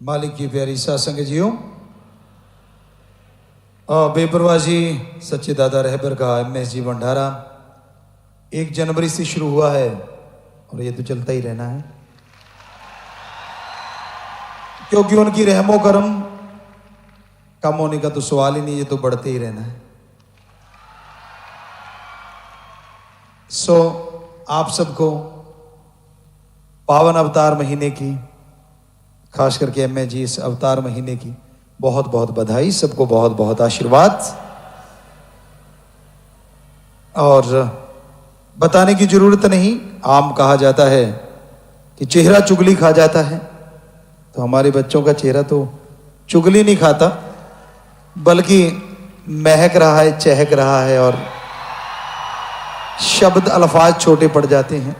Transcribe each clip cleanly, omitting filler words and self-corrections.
मालिक की प्यारी सासंग जियो और बेपरवाह जी सच्चे दादा रहबर का MS जी भंडारा 1 जनवरी से शुरू हुआ है और ये तो चलता ही रहना है, क्योंकि उनकी रहमो करम कम होने का तो सवाल ही नहीं, ये तो बढ़ते ही रहना है। आप सबको पावन अवतार महीने की, खास करके MS जी इस अवतार महीने की बहुत बहुत बधाई, सबको बहुत बहुत आशीर्वाद। और बताने की जरूरत नहीं, आम कहा जाता है कि चेहरा चुगली खा जाता है, तो हमारे बच्चों का चेहरा तो चुगली नहीं खाता बल्कि महक रहा है, चहक रहा है और शब्द अल्फाज छोटे पड़ जाते हैं।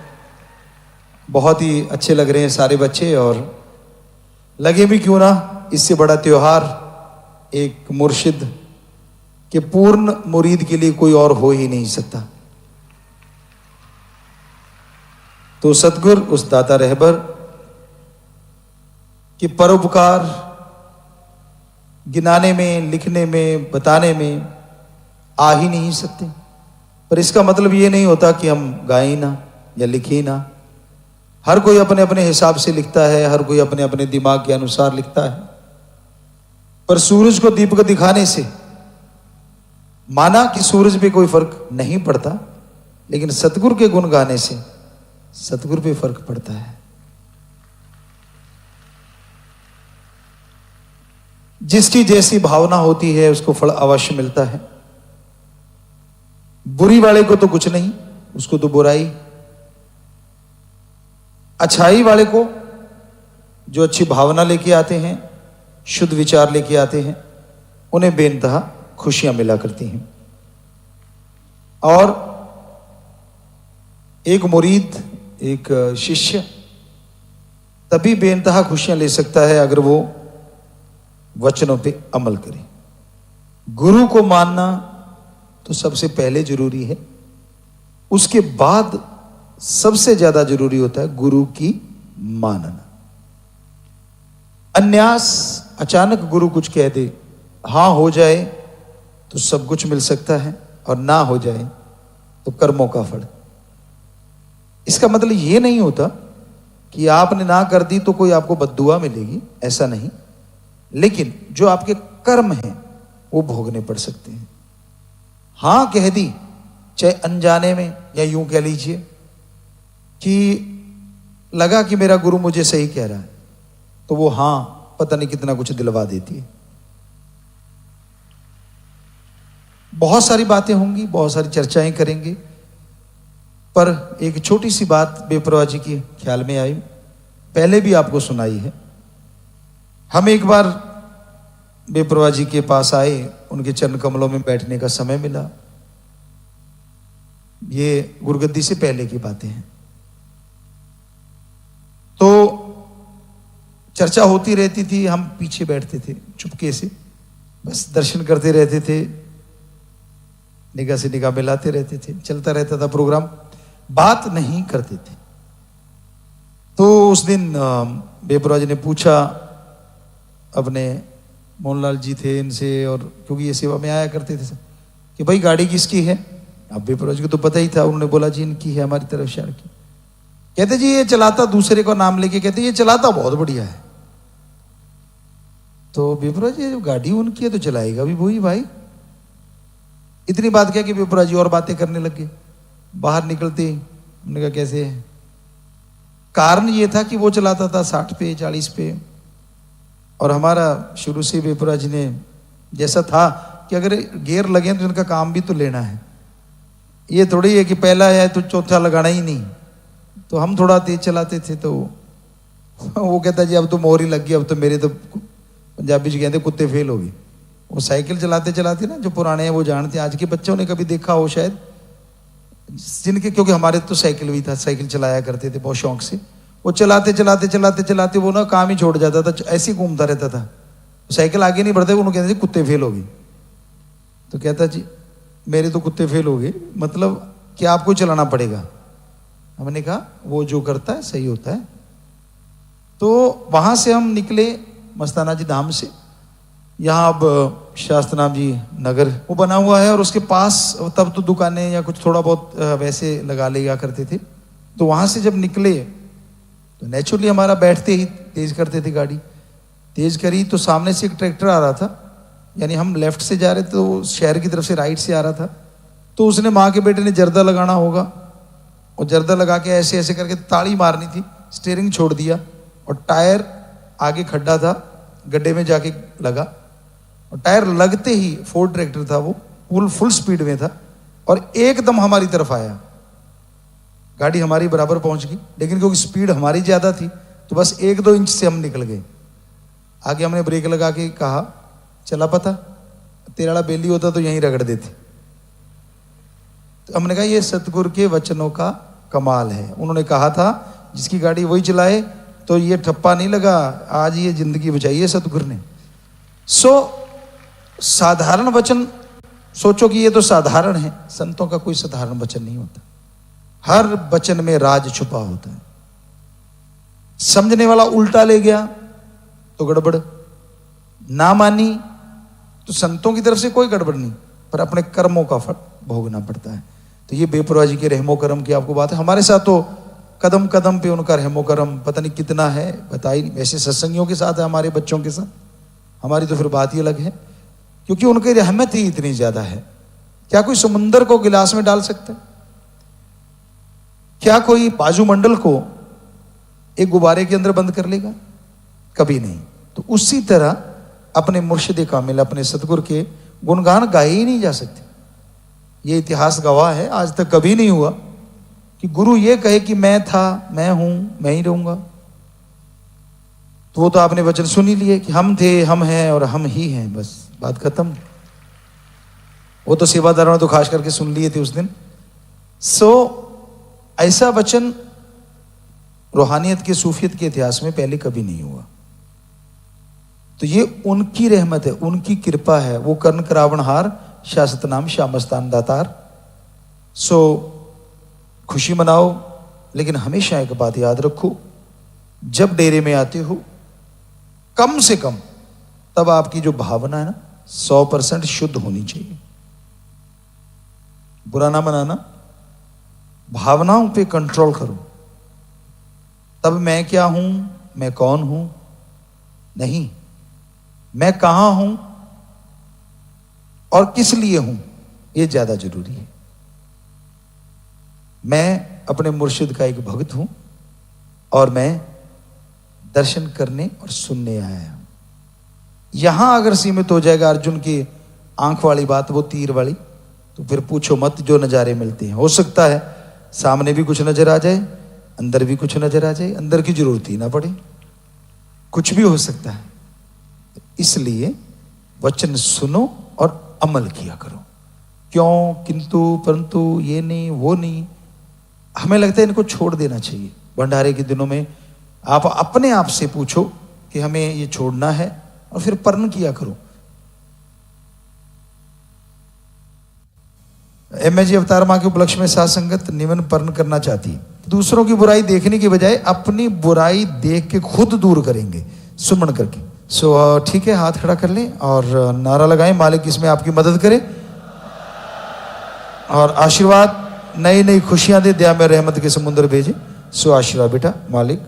बहुत ही अच्छे लग रहे हैं सारे बच्चे, और लगे भी क्यों ना, इससे बड़ा त्योहार एक मुर्शिद के पूर्ण मुरीद के लिए कोई और हो ही नहीं सकता। तो सतगुर उस दाता रहबर के परोपकार गिनाने में, लिखने में, बताने में आ ही नहीं सकते। पर इसका मतलब ये नहीं होता कि हम गाएं ना या लिखें ना। हर कोई अपने अपने हिसाब से लिखता है, हर कोई अपने अपने दिमाग के अनुसार लिखता है। पर सूरज को दीपक दिखाने से माना कि सूरज पे कोई फर्क नहीं पड़ता, लेकिन सतगुरु के गुण गाने से सतगुरु पे फर्क पड़ता है। जिसकी जैसी भावना होती है उसको फल अवश्य मिलता है। बुरी वाले को तो कुछ नहीं, उसको तो बुराई। अच्छाई वाले को, जो अच्छी भावना लेके आते हैं, शुद्ध विचार लेके आते हैं, उन्हें बेनतहा खुशियां मिला करती हैं। और एक मुरीद, एक शिष्य तभी बेनतहा खुशियां ले सकता है अगर वो वचनों पे अमल करे। गुरु को मानना तो सबसे पहले जरूरी है, उसके बाद सबसे ज्यादा जरूरी होता है गुरु की मानना। अन्यास अचानक गुरु कुछ कह दे, हां हो जाए तो सब कुछ मिल सकता है, और ना हो जाए तो कर्मों का फल। इसका मतलब यह नहीं होता कि आपने ना कर दी तो कोई आपको बद्दुआ मिलेगी, ऐसा नहीं। लेकिन जो आपके कर्म हैं वो भोगने पड़ सकते हैं। हां कह दी, चाहे अनजाने में या यूं कह लीजिए कि लगा कि मेरा गुरु मुझे सही कह रहा है, तो वो हां पता नहीं कितना कुछ दिलवा देती है। बहुत सारी बातें होंगी, बहुत सारी चर्चाएं करेंगे, पर एक छोटी सी बात बेपरवाह जी की ख्याल में आई, पहले भी आपको सुनाई है। हम एक बार बेपरवाह जी के पास आए, उनके चरण कमलों में बैठने का समय मिला। ये गुरगद्दी से पहले की बातें हैं। तो चर्चा होती रहती थी, हम पीछे बैठते थे चुपके से, बस दर्शन करते रहते थे, निगाह से निगाह मिलाते रहते थे, चलता रहता था प्रोग्राम, बात नहीं करते थे। तो उस दिन बेपरवाह जी ने पूछा, अपने मोहनलाल जी थे इनसे, और क्योंकि ये सेवा में आया करते थे, कि भाई गाड़ी किसकी है। अब बेपरवाह जी को तो पता ही था, उन्होंने बोला जी इनकी है, हमारी तरफ से की। कहते जी ये चलाता दूसरे का नाम लेके, कहते ये चलाता बहुत बढ़िया है। तो बेपरवाह जी जब गाड़ी उनकी है तो चलाएगा भी वही भाई। इतनी बात क्या कि बेपरवाह जी और बातें करने लगे। बाहर निकलते उन्होंने कहा कैसे है। कारण ये था कि वो चलाता था 60 पे 40 पे, और हमारा शुरू से बेपरवाह जी ने जैसा था कि अगर गियर लगे तो इनका काम भी तो लेना है। ये थोड़ी है कि पहला है तो चौथा लगाना ही नहीं। तो हम थोड़ा तेज चलाते थे, तो वो कहता जी अब तो मोहर ही लग गई, अब तो मेरे तो पंजाबी जी कहते कुत्ते फेल हो गए। वो साइकिल चलाते चलाते ना, जो पुराने हैं वो जानते हैं, आज के बच्चों ने कभी देखा हो शायद, जिनके, क्योंकि हमारे तो साइकिल भी था, साइकिल चलाया करते थे बहुत शौक से। वो चलाते चलाते चलाते चलाते वो ना काम ही छोड़ जाता था, ऐसे ही घूमता रहता था, साइकिल आगे नहीं बढ़ते। उन्होंने कहते कुत्ते फेल हो गए। तो कहता जी मेरे तो कुत्ते फेल हो गए, मतलब कि आपको चलाना पड़ेगा। हमने कहा वो जो करता है सही होता है। तो वहां से हम निकले मस्ताना जी धाम से। यहाँ अब शास्त्रनाम जी नगर वो बना हुआ है, और उसके पास तब तो दुकानें या कुछ थोड़ा बहुत वैसे लगा लिया करते थे। तो वहाँ से जब निकले तो नेचुरली हमारा बैठते ही तेज करते थे गाड़ी। तेज करी तो सामने से एक ट्रैक्टर आ रहा था, यानी हम लेफ्ट से जा रहे थे तो शहर की तरफ से राइट से आ रहा था। तो उसने माँ के बेटे ने जर्दा लगाना होगा, और जर्दा लगा के ऐसे ऐसे करके ताड़ी मारनी थी, स्टीयरिंग छोड़ दिया और टायर आगे खड्डा था, गड्ढे में जाके लगा। और टायर लगते ही फोर्ड ट्रैक्टर था, वो फुल स्पीड में था और एकदम हमारी तरफ आया। गाड़ी हमारी बराबर पहुंच गई, लेकिन क्योंकि स्पीड हमारी ज्यादा थी तो बस 1-2 इंच से हम निकल गए। आगे हमने ब्रेक लगा के कहा, चला पता तेरा वाला बेली होता तो यहीं रगड़ देते। तो हमने कहा ये सतगुरु के वचनों का कमाल है। उन्होंने कहा था जिसकी गाड़ी वही चलाए, तो ये ठप्पा नहीं लगा, आज ये जिंदगी बचाई है सतगुरु ने। साधारण वचन सोचो कि ये तो साधारण है, संतों का कोई साधारण वचन नहीं होता। हर वचन में राज छुपा होता है। समझने वाला उल्टा ले गया तो गड़बड़, ना मानी तो संतों की तरफ से कोई गड़बड़ नहीं, पर अपने कर्मों का फल भोगना पड़ता है। तो ये बेपरवाह जी के रहमो करम की आपको बात है। हमारे साथ तो कदम कदम पे उनका रहमो करम पता नहीं कितना है, बता ही नहीं। वैसे सत्संगियों के साथ है, हमारे बच्चों के साथ, हमारी तो फिर बात ही अलग है, क्योंकि उनकी रहमत ही इतनी ज्यादा है। क्या कोई समुंदर को गिलास में डाल सकता है? क्या कोई बाजू मंडल को एक गुब्बारे के अंदर बंद कर लेगा? कभी नहीं। तो उसी तरह अपने मुर्शिद कामिल, अपने सतगुरु के गुणगान गाए ही नहीं जा सकते। ये इतिहास गवाह है, आज तक कभी नहीं हुआ कि गुरु ये कहे कि मैं था, मैं हूं, मैं ही रहूंगा। तो वो तो आपने वचन सुन ही लिए कि हम थे, हम हैं और हम ही हैं, बस बात खत्म। वो तो सेवादारों ने तो खास करके सुन लिए थे उस दिन। ऐसा वचन रूहानियत के, सूफियत के इतिहास में पहले कभी नहीं हुआ। तो ये उनकी रहमत है, उनकी कृपा है। वो कर्ण करावणहार शासत नाम श्यामस्तान दातार। खुशी मनाओ, लेकिन हमेशा एक बात याद रखो, जब डेरे में आते हो कम से कम तब आपकी जो भावना है ना 100% शुद्ध होनी चाहिए। बुरा ना मनाना, भावनाओं पे कंट्रोल करो। तब मैं क्या हूं, मैं कौन हूं नहीं, मैं कहां हूं और किस लिए हूं, यह ज्यादा जरूरी है। मैं अपने मुर्शिद का एक भक्त हूं और मैं दर्शन करने और सुनने आया हूं। यहां अगर सीमित हो जाएगा अर्जुन की आंख वाली बात, वो तीर वाली, तो फिर पूछो मत जो नजारे मिलते हैं। हो सकता है सामने भी कुछ नजर आ जाए, अंदर भी कुछ नजर आ जाए, अंदर की जरूरत ही ना पड़े, कुछ भी हो सकता है। इसलिए वचन सुनो और अमल किया करो। क्यों, किंतु, परंतु, ये नहीं, वो नहीं, हमें लगता है इनको छोड़ देना चाहिए। भंडारे के दिनों में आप अपने आप से पूछो कि हमें ये छोड़ना है, और फिर पर्ण किया करो। MAG अवतार मां के उपलक्ष्य में साथ संगत निवन पर्ण करना चाहती है। दूसरों की बुराई देखने के बजाय अपनी बुराई देख के खुद दूर करेंगे, सुमन करके। ठीक है, हाथ खड़ा कर लें और नारा लगाएं, मालिक इसमें आपकी मदद करे और आशीर्वाद, नई नई खुशियां दे, दया में रहमत के समुद्र भेजे। आशीर्वाद बेटा, मालिक